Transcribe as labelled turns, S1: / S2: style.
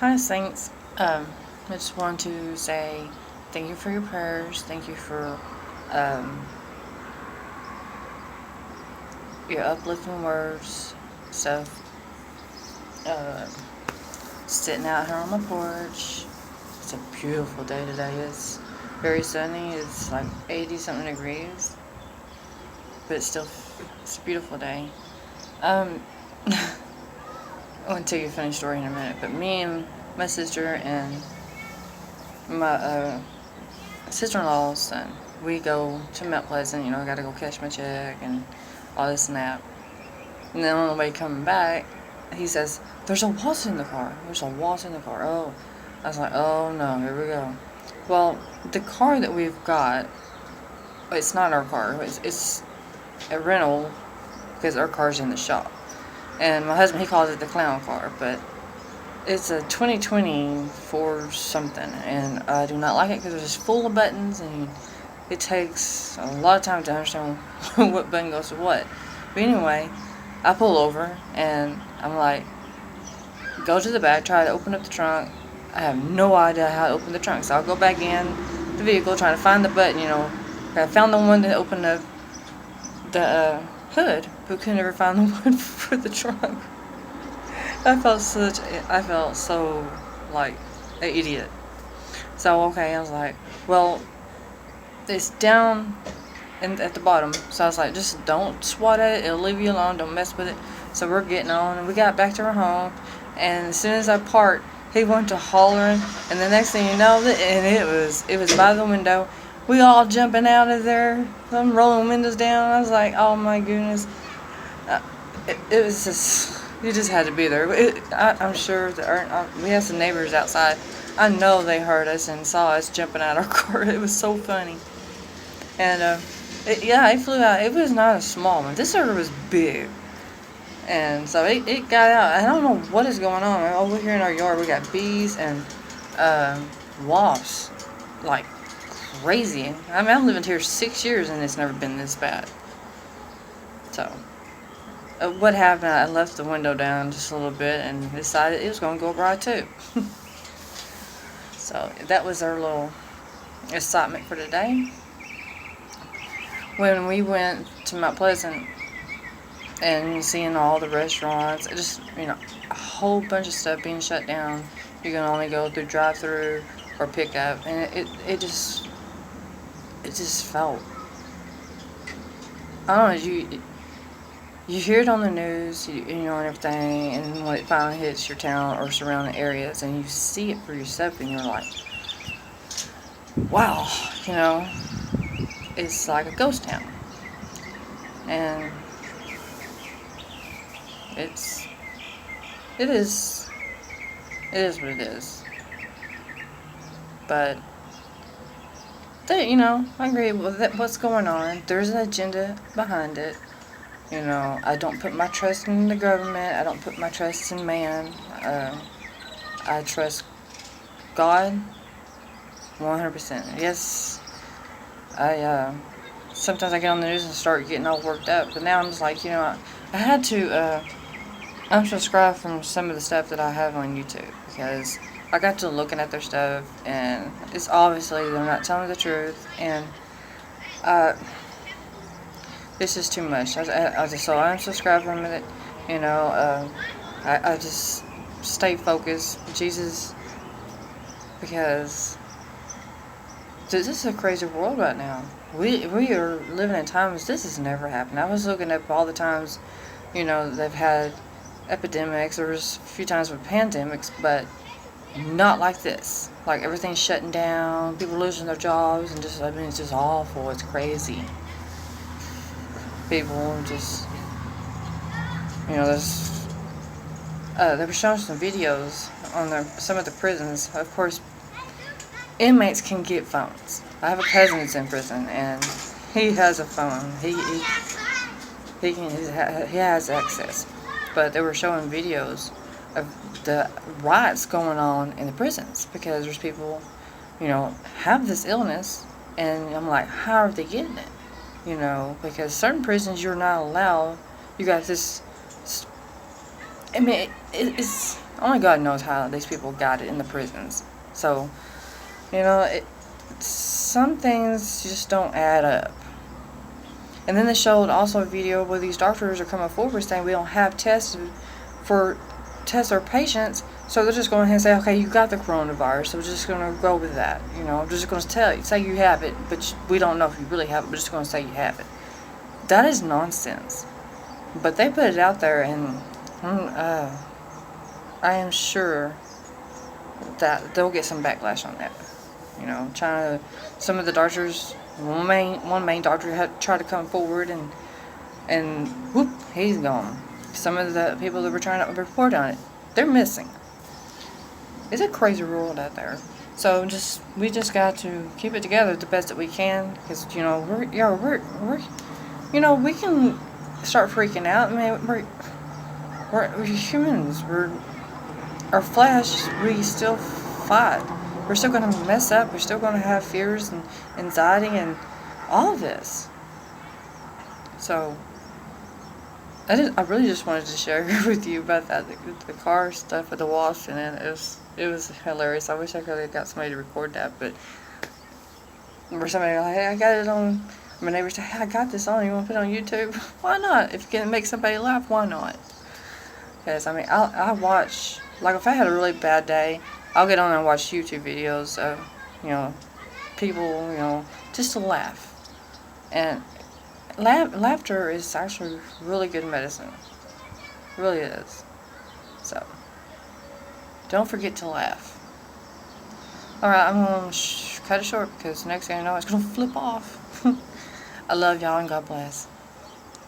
S1: Hi, Saints. I just want to say thank you for your prayers. Thank you for um, your uplifting words, stuff. Uh, Sitting out here on my porch. It's a beautiful day today. It's very sunny. It's like 80 something degrees, but it's a beautiful day. Um, I'll tell you a funny story in a minute, but me and my sister and my sister-in-law's son, we go to Mount Pleasant. I gotta go cash my check and all this and that. And then on the way coming back, he says, "There's a wasp in the car. There's a wasp in the car." Oh, I was like, "Oh no, here we go." Well, the car that we've got, it's not our car. It's a rental because our car's in the shop. And my husband, he calls it the clown car, but it's a 2024 something, and I do not like it because it's just full of buttons, and it takes a lot of time to understand what button goes to what. But anyway, I pull over, and I'm like, go to the back, try to open up the trunk. I have no idea how to open the trunk, so I'll go back in the vehicle, trying to find the button, I found the one that opened the hood, but could never find the one for the trunk. I felt so like an idiot. So okay, I was like, well, it's down at the bottom. So I was like, just don't swat at it. It'll leave you alone. Don't mess with it. So we're getting on, and we got back to our home. And as soon as I parked, he went to hollering, and the next thing you know, and it was by the window. We all jumping out of there. I'm rolling windows down. I was like, oh my goodness. It was just, you just had to be there. I'm sure that we had some neighbors outside. I know they heard us and saw us jumping out of our car. It was so funny. And it flew out. It was not a small one. This sucker was big. And so it got out. I don't know what is going on. Over here in our yard, we got bees and wasps like crazy. I mean, I've lived here 6 years and it's never been this bad. So, what happened? I left the window down just a little bit and decided it was going to go right too. So, that was our little excitement for today. When we went to Mount Pleasant and seeing all the restaurants, a whole bunch of stuff being shut down. You can only go through drive-through or pickup, and it just felt, I don't know, you hear it on the news, and everything, and when it finally hits your town or surrounding areas, and you see it for yourself, and you're like, wow, it's like a ghost town. And it is what it is. But I agree with what's going on. There's an agenda behind it. I don't put my trust in the government. I don't put my trust in man. I trust God 100%. Yes, sometimes I get on the news and start getting all worked up. But now I'm just like, I had to unsubscribe from some of the stuff that I have on YouTube because I got to looking at their stuff and it's obviously they're not telling the truth, and this is too much. I just so unsubscribe from it. I just stay focused, Jesus, because this is a crazy world right now. We are living in times this has never happened. I was looking up all the times, they've had epidemics. There was a few times with pandemics, but not like this. Like everything's shutting down, people losing their jobs, and it's just awful. It's crazy. People just, there's they were showing some videos on some of the prisons. Of course, inmates can get phones. I have a cousin that's in prison, and he has a phone. He has access. But they were showing videos of the riots going on in the prisons because there's people, have this illness, and I'm like, how are they getting it? Because certain prisons you're not allowed. You got this. I mean, it's only God knows how these people got it in the prisons. So, some things just don't add up. And then they showed also a video where these doctors are coming forward saying we don't have tests for test our patients, so they're just going ahead and say, okay, you got the coronavirus, so we're just going to go with that. I'm just going to say you have it, but we don't know if you really have it. We're just going to say you have it. That is nonsense. But they put it out there, and I am sure that they'll get some backlash on that. China, some of the doctors, one main doctor had tried to come forward, and whoop, he's gone. Some of the people that were trying to report on it, they're missing. It's a crazy world out there. So we just got to keep it together the best that we can, because we can start freaking out. I mean, we're humans. Our flesh. We still fight. We're still going to mess up. We're still going to have fears and anxiety and all of this. So I really just wanted to share with you about that, the car stuff with the wasp, and then it was hilarious. I wish I could have got somebody to record that, but or somebody like, hey, I got it on. My neighbor said, hey, I got this on. You want to put it on YouTube? Why not? If you can make somebody laugh, why not? Because I watch, like, if I had a really bad day, I'll get on and watch YouTube videos of people just to laugh. And laughter is actually really good medicine. It really is. So, don't forget to laugh. Alright, I'm going to cut it short because next thing I know, it's going to flip off. I love y'all and God bless.